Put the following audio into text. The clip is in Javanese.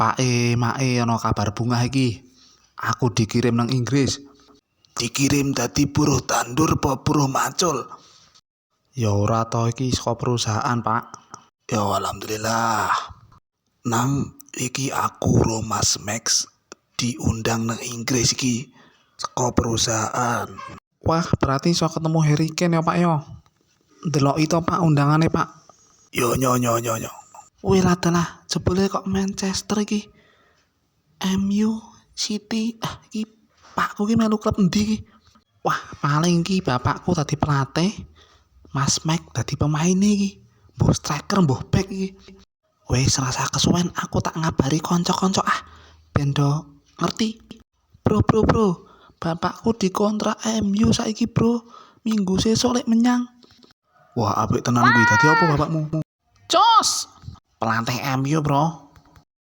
Make ana kabar bungah iki. Aku dikirim nang Inggris. Dikirim dadi buruh tandur apa buruh macul? Ya ora to iki saka perusahaan, Pak. Ya alhamdulillah. Nang iki aku Romas Max diundang nang Inggris iki saka perusahaan. Wah, berarti iso ketemu Harry Kane ya, Pak ya. Deloki to, Pak, undangane, Pak. Yo nyo. Wih lah dalah, jebule kok Manchester iki. MU, City, iki pakku ki melu klub endi iki? Wah, paling ki bapakku tadi pelatih, Mas Mac dadi pemain iki. Mbuh striker, mbuh back iki. Wis rasa kesuwen aku tak ngabari kanca-kanca ben do ngerti. Bro, bapakku dikontrak MU saiki, Bro. Minggu sesuk lek menyang. Wah apik tenan kuwi. Dadi apa bapakmu? Jos! Pelatih MU, Bro.